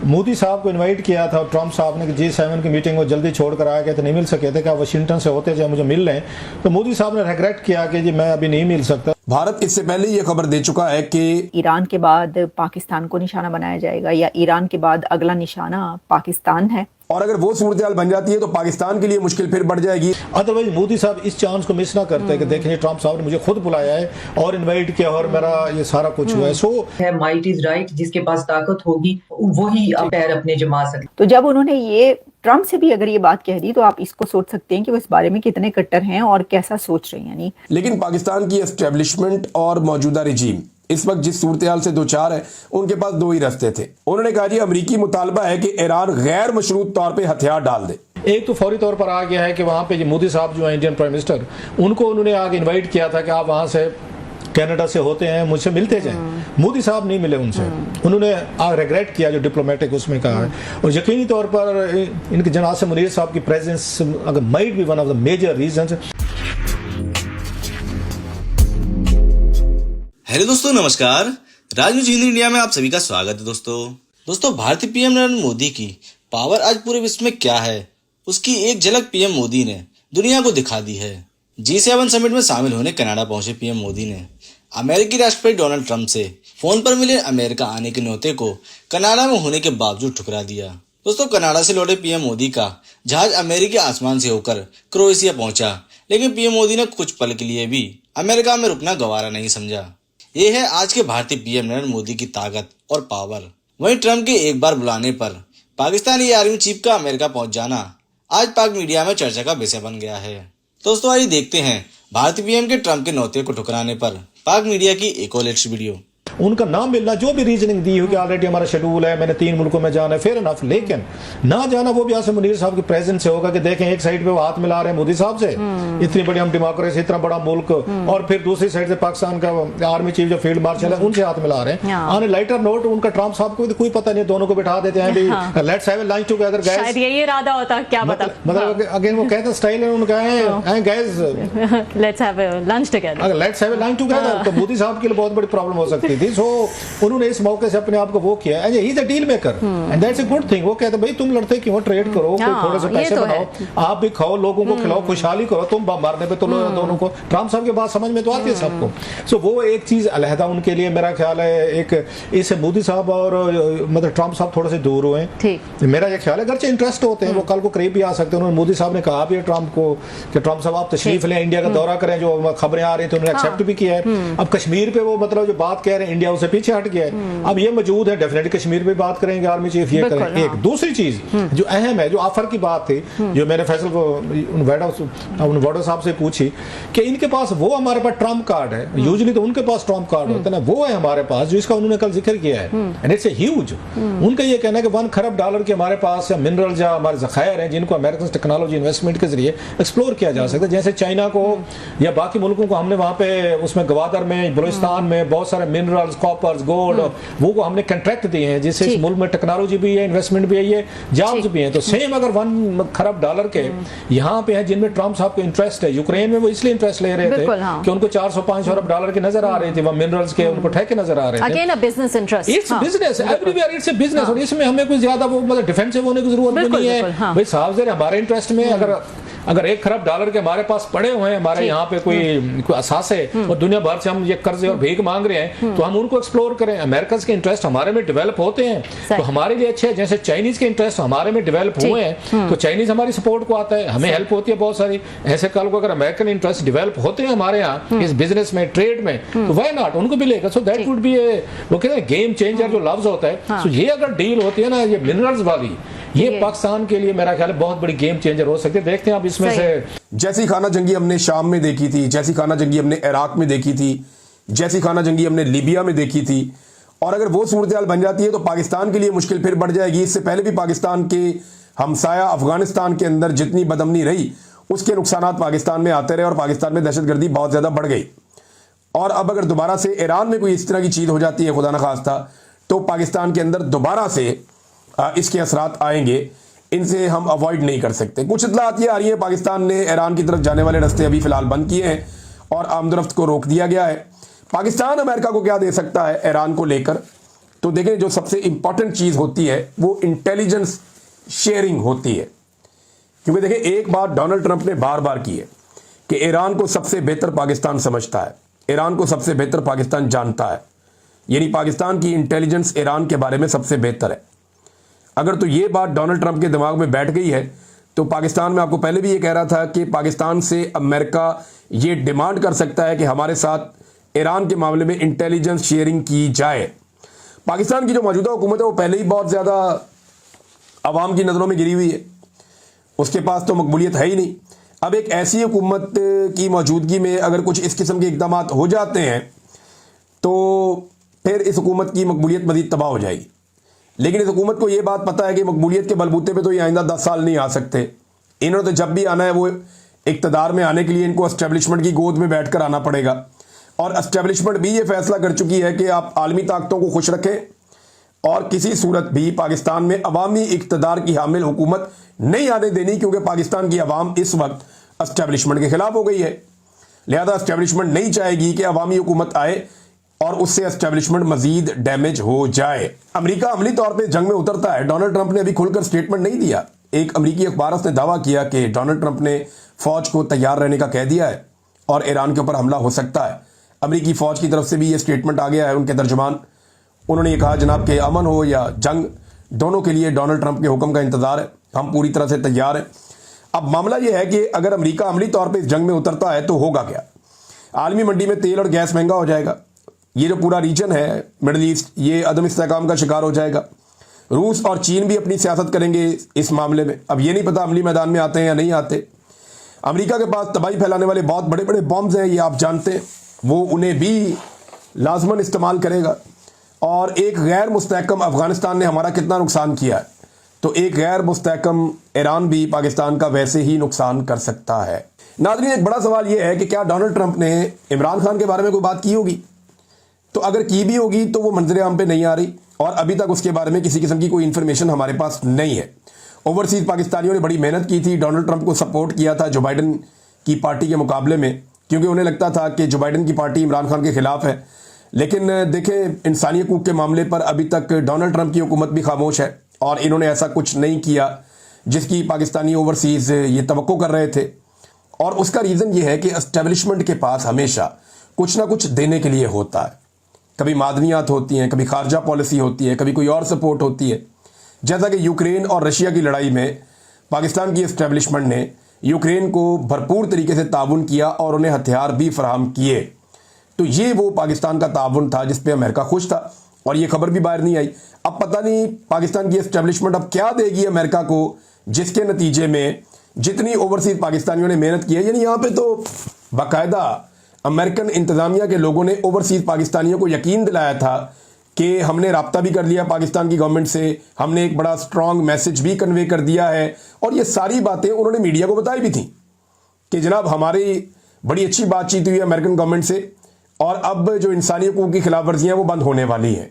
मोदी साहब को इनवाइट किया था और ट्रम्प साहब ने G7 की मीटिंग को जल्दी छोड़कर आया गए थे, नहीं मिल सके थे, क्या वाशिंगटन से होते जो मुझे मिल रहे हैं, तो मोदी साहब ने रिग्रेट किया कि जी मैं अभी नहीं मिल सकता। भारत इससे पहले ये खबर दे चुका है कि ईरान के बाद पाकिस्तान को निशाना बनाया जाएगा या ईरान के बाद अगला निशाना पाकिस्तान है, और अगर वो सूरत बन जाती है तो पाकिस्तान के लिए मुश्किल फिर बढ़ जाएगी। अदरवाइज मोदी साहब इस चांस को मिस ना करते कि देखें ट्रम्प साहब ने मुझे खुद बुलाया है और इनवाइट किया और मेरा ये सारा कुछ हुआ है। सो माइट इज राइट, जिसके पास ताकत होगी वही पैर अपने जमा सकते। तो जब उन्होंने ये ट्रम्प से भी अगर ये बात कह दी तो आप इसको सोच सकते हैं कि वो इस बारे में कितने कट्टर हैं और कैसा सोच रहे हैं। यानी लेकिन पाकिस्तान की एस्टेब्लिशमेंट और मौजूदा रिजीम इस वक्त जिस सूरत से दो चार है, उनके पास दो ही रास्ते थे। उन्होंने कहा जी अमरीकी मुतालबा है कि ईरान गैर मशरूत तौर पे हथियार डाल दे। एक तो फौरी तौर पर आ गया है कि वहाँ पे मोदी साहब जो है इंडियन प्राइम मिनिस्टर, उनको उन्होंने आगे इन्वाइट किया था कि आप वहाँ से कनाडा से होते हैं मुझसे मिलते जाएं। मोदी साहब नहीं मिले उनसे, उन्होंने रिग्रेट किया जो डिप्लोमेटिक उसमें कहा है। और यकीनी तौर पर इनके जनाब से मुनीर साहब की प्रेजेंस अगर might be one of the major reasons. Hello दोस्तों, नमस्कार। राजनीति हिंद इंडिया में आप सभी का स्वागत है। दोस्तों भारतीय पीएम नरेंद्र मोदी की पावर आज पूरे विश्व में क्या है, उसकी एक झलक पीएम मोदी ने दुनिया को दिखा दी है। G7 समिट में शामिल होने कनाडा पहुंचे पीएम मोदी ने अमेरिकी राष्ट्रपति डोनाल्ड ट्रंप से फोन पर मिले अमेरिका आने के न्योते को कनाडा में होने के बावजूद ठुकरा दिया। दोस्तों कनाडा से लौटे पीएम मोदी का जहाज अमेरिकी आसमान से होकर क्रोएशिया पहुंचा, लेकिन पीएम मोदी ने कुछ पल के लिए भी अमेरिका में रुकना गवारा नहीं समझा। ये है आज के भारतीय पीएम नरेंद्र मोदी की ताकत और पावर। वहीं ट्रंप के एक बार बुलाने पर पाकिस्तानी आर्मी चीफ का अमेरिका पहुंच जाना आज पाक मीडिया में चर्चा का विषय बन गया है। दोस्तों आइए देखते हैं भारतीय पीएम के ट्रंप के न्योते को ठुकराने पर पाक मीडिया की एक और लेटेस्ट वीडियो। उनका नाम मिलना, जो भी रीजनिंग दी हो कि ऑलरेडी हमारा शेड्यूल है, मैंने 3 मुल्कों में जाना है, फेयर इनफ, लेकिन ना जाना वो भी आसिम मुनीर साहब की प्रेजेंस से होगा कि देखें एक साइड पे वो हाथ मिला रहे हैं मोदी साहब से, इतनी बड़ी हम डेमोक्रेसी, इतना बड़ा मुल्क, और फिर दूसरी साइड से पाकिस्तान का आर्मी चीफ जो फील्ड मार्शल है उनसे हाथ मिला रहे हैं। ऑन ए लाइटर नोट उनका ट्रम्प साहब को कोई पता नहीं, दोनों को बिठा देते हैं, let's have a lunch together guys. शायद यही इरादा होता, क्या पता। मतलब अगेन वो कहते हैं स्टाइल है उनका है guys let's have a lunch together. अगर let's have a lunch together तो मोदी साहब के लिए बहुत बड़ी प्रॉब्लम हो सकती थी। सो उन्होंने इस मौके से अपने आप को वो किया, and he is a deal maker and that's a good thing. वो कहते भाई तुम लड़ते क्यों, ट्रेड करो, थोड़े से पैसे बनाओ, आप भी खाओ, लोगों को खिलाओ, खुशहाली करो, तुम मारने पे तो दोनों को। ट्रम्प साहब की बात समझ में तो आती है सबको। सो वो एक चीज अलहदा उनके लिए मेरा ख्याल है। एक इससे मोदी साहब और मतलब ट्रम्प साहब थोड़े से दूर हुए, मेरा ये ख्याल है। अगरचे इंटरेस्ट होते हैं, वो कल को करीब भी आ सकते हैं। उन्होंने मोदी साहब ने कहा भी है ट्रम्प को कि ट्रम्प साहब आप तशरीफ लें, इंडिया का दौरा करें, जो खबरें आ रही थी उन्होंने एक्सेप्ट भी किया है। अब कश्मीर पे वो मतलब जो बात कह रहे हैं इंडिया उससे पीछे हट गया है। अब ये मौजूद है, डेफिनेटली कश्मीर पे बात करेंगे, आर्मी चीफ ये करेंगे। एक दूसरी चीज जो अहम है, जो ऑफर की बात थी, जो मैंने फैसल को वाडो साहब से पूछी कि इनके पास वो हमारे पास ट्रम्प कार्ड है, यूजुअली तो उनके पास ट्रम्प कार्ड होता है ना, वो है हमारे पास, जो इसका उन्होंने कल जिक्र किया है, एंड इट्स ए ह्यूज। उनका ये कहना है कि 1 खरब डॉलर के हमारे पास या मिनरल या हमारे जखायर हैं जिनको अमेरिकन टेक्नोलॉजी इन्वेस्टमेंट के जरिए एक्सप्लोर किया जा सकता है। जैसे चाइना को या बाकी मुल्कों को हमने वहां पे उसमें गवादर में, बलूचिस्तान में बहुत सारे मिनरल्स, कॉपर्स, गोल्ड, वो को हमने कंट्रैक्ट दिए हैं जिससे इस मुल्क में टेक्नोलॉजी भी है, इन्वेस्टमेंट भी है, जॉब्स भी हैं। तो सेम अगर 1 खरब डॉलर के यहाँ पे है जिनमें ट्रम्प साहब को इंटरेस्ट है, यूक्रेन में वो इसलिए इंटरेस्ट ले रहे थे कि उनको 400-500 अरब डॉलर के नजर आ रहे थे, वो मिनरल्स के उनको ठेके नजर आ रहे थे। Again a business interest, it's business everywhere, it's a business. और इसमें हमें कुछ ज्यादा वो मतलब डिफेंसिव होने की जरूरत नहीं है। भाई साहब जरा हमारे इंटरेस्ट में अगर 1 खरब डॉलर के हमारे पास पड़े हुए हैं, हमारे यहाँ पे कोई असासे और दुनिया भर से हम ये कर्जे और भीख मांग रहे हैं, तो हम उनको एक्सप्लोर करें। अमेरिकन के इंटरेस्ट हमारे में डेवलप होते हैं तो हमारे लिए अच्छे है। जैसे चाइनीज के इंटरेस्ट हमारे में डेवलप हुए हैं तो चाइनीज हमारी सपोर्ट को आता है, हमें हेल्प होती है बहुत सारी। ऐसे कल को अगर अमेरिकन इंटरेस्ट डेवलप होते हैं हमारे यहाँ इस बिजनेस में, ट्रेड में, तो व्हाई नॉट, उनको भी लेगा। सो दैट वुड बी वो कहते हैं गेम चेंजर जो लफ्ज होता है। सो ये अगर डील होती है ना, ये मिनरल्स वाली, ये पाकिस्तान के लिए मेरा ख्याल है बहुत बड़ी गेम चेंजर हो सकती है। देखते हैं आप इसमें से। जैसी खाना जंगी हमने शाम में देखी थी, जैसी खाना जंगी हमने इराक में देखी थी, जैसी खाना जंगी हमने लीबिया में देखी थी, और अगर वो सूरत बन जाती है तो पाकिस्तान के लिए मुश्किल फिर बढ़ जाएगी। इससे पहले भी पाकिस्तान के हमसाया अफगानिस्तान के अंदर जितनी बदअमनी रही उसके नुकसानात पाकिस्तान में आते रहे और पाकिस्तान में दहशतगर्दी बहुत ज्यादा बढ़ गई। और अब अगर दोबारा से ईरान में कोई इस तरह की चीज हो जाती है खुदा न खास्ता, तो पाकिस्तान के अंदर दोबारा से इसके असरात आएंगे। इनसे हम अवॉइड नहीं कर सकते। कुछ इतलात ये आ रही है पाकिस्तान ने ईरान की तरफ जाने वाले रास्ते अभी फिलहाल बंद किए हैं और आमदरफ्त को रोक दिया गया है। पाकिस्तान अमेरिका को क्या दे सकता है ईरान को लेकर, तो देखें जो सबसे इंपॉर्टेंट चीज होती है वो इंटेलिजेंस शेयरिंग होती है। क्योंकि देखें एक बात डोनाल्ड ट्रंप ने बार बार की है कि ईरान को सबसे बेहतर पाकिस्तान समझता है, ईरान को सबसे बेहतर पाकिस्तान जानता है, यानी पाकिस्तान की इंटेलिजेंस ईरान के बारे में सबसे बेहतर है। अगर तो ये बात डोनाल्ड ट्रंप के दिमाग में बैठ गई है तो पाकिस्तान में, आपको पहले भी ये कह रहा था कि पाकिस्तान से अमेरिका ये डिमांड कर सकता है कि हमारे साथ ईरान के मामले में इंटेलिजेंस शेयरिंग की जाए। पाकिस्तान की जो मौजूदा हुकूमत है वो पहले ही बहुत ज़्यादा अवाम की नज़रों में गिरी हुई है, उसके पास तो मकबूलियत है ही नहीं। अब एक ऐसी हुकूमत की मौजूदगी में अगर कुछ इस किस्म के इक़दाम हो जाते हैं तो फिर इस हुकूमत की मकबूलियत मज़ीद तबाह हो जाएगी। लेकिन इस हुकूमत को यह बात पता है कि मकबूलियत के बलबूते पे तो ये आइंदा 10 साल नहीं आ सकते। इन्होंने तो जब भी आना है वो इक़्तिदार में आने के लिए इनको एस्टेब्लिशमेंट की गोद में बैठ कर आना पड़ेगा। और एस्टेब्लिशमेंट भी ये फैसला कर चुकी है कि आप आलमी ताकतों को खुश रखें और किसी सूरत भी पाकिस्तान में अवामी इक़्तिदार की हामिल हुकूमत नहीं आने देनी, क्योंकि पाकिस्तान की अवाम इस वक्त एस्टेब्लिशमेंट के खिलाफ हो गई है। लिहाजा एस्टेब्लिशमेंट नहीं चाहेगी कि अवामी हुकूमत आए और उससे एस्टेब्लिशमेंट मजीद डैमेज हो जाए। अमेरिका अमली तौर पे जंग में उतरता है। डोनाल्ड ट्रंप ने अभी खुलकर स्टेटमेंट नहीं दिया। एक अमेरिकी अखबार ने दावा किया कि डोनाल्ड ट्रंप ने फौज को तैयार रहने का कह दिया है और ईरान के ऊपर हमला हो सकता है। अमेरिकी फौज की तरफ से भी ये स्टेटमेंट आ गया है। उनके तर्जुमान उन्होंने ये कहा, जनाब के अमन हो या जंग, दोनों के लिए डोनाल्ड ट्रंप के हुक्म का इंतजार है, हम पूरी तरह से तैयार हैं। अब मामला यह है कि अगर अमेरिका अमली तौर पर इस जंग में उतरता है तो होगा क्या? आलमी मंडी में तेल और गैस महंगा हो जाएगा। ये जो पूरा रीजन है मिडल ईस्ट, ये अदम इस्तेहकाम का शिकार हो जाएगा। रूस और चीन भी अपनी सियासत करेंगे इस मामले में। अब ये नहीं पता अमली मैदान में आते हैं या नहीं आते। अमेरिका के पास तबाही फैलाने वाले बहुत बड़े बड़े बॉम्ब्स हैं, ये आप जानते हैं, वो उन्हें भी लाजमन इस्तेमाल करेगा। और एक गैर मुस्तहकम अफगानिस्तान ने हमारा कितना नुकसान किया है, तो एक गैर मुस्तहकम ईरान भी पाकिस्तान का वैसे ही नुकसान कर सकता है। नाज़रीन, एक बड़ा सवाल यह है कि क्या डोनाल्ड ट्रंप ने इमरान खान के बारे में कोई बात की होगी? तो अगर की भी होगी तो वो मंजर आम पे नहीं आ रही और अभी तक उसके बारे में किसी किस्म की कोई इन्फॉर्मेशन हमारे पास नहीं है। ओवरसीज पाकिस्तानियों ने बड़ी मेहनत की थी, डोनाल्ड ट्रंप को सपोर्ट किया था जो बाइडन की पार्टी के मुकाबले में, क्योंकि उन्हें लगता था कि जो बाइडन की पार्टी इमरान खान के खिलाफ है। लेकिन देखें, इंसानी हकूक़ के मामले पर अभी तक डोनाल्ड ट्रंप की हुकूमत भी खामोश है और इन्होंने ऐसा कुछ नहीं किया जिसकी पाकिस्तानी ओवरसीज ये तवक्को कर रहे थे। और उसका रीज़न ये है कि एस्टेब्लिशमेंट के पास हमेशा कुछ ना कुछ देने के लिए होता है। कभी मादनियात होती हैं, कभी खारजा पॉलिसी होती है, कभी कोई और सपोर्ट होती है। जैसा कि यूक्रेन और रशिया की लड़ाई में पाकिस्तान की एस्टेब्लिशमेंट ने यूक्रेन को भरपूर तरीके से ताउन किया और उन्हें हथियार भी फराहम किए। तो ये वो पाकिस्तान का ताउन था जिस पे अमेरिका खुश था और ये खबर भी बाहर नहीं आई। अब पता नहीं पाकिस्तान की एस्टेब्लिशमेंट अब क्या देगी अमेरिका को, जिसके नतीजे में जितनी ओवरसीज पाकिस्तानियों ने मेहनत की है, यानी यहाँ पे तो बाकायदा अमेरिकन इंतजामिया के लोगों ने ओवरसीज पाकिस्तानियों को यकीन दिलाया था कि हमने राब्ता भी कर लिया पाकिस्तान की गवर्नमेंट से, हमने एक बड़ा स्ट्रांग मैसेज भी कन्वे कर दिया है। और ये सारी बातें उन्होंने मीडिया को बताई भी थी कि जनाब हमारी बड़ी अच्छी बातचीत हुई है अमेरिकन गवर्नमेंट से और अब जो इंसानी हकूक़ की खिलाफ वर्जियाँ वो बंद होने वाली हैं।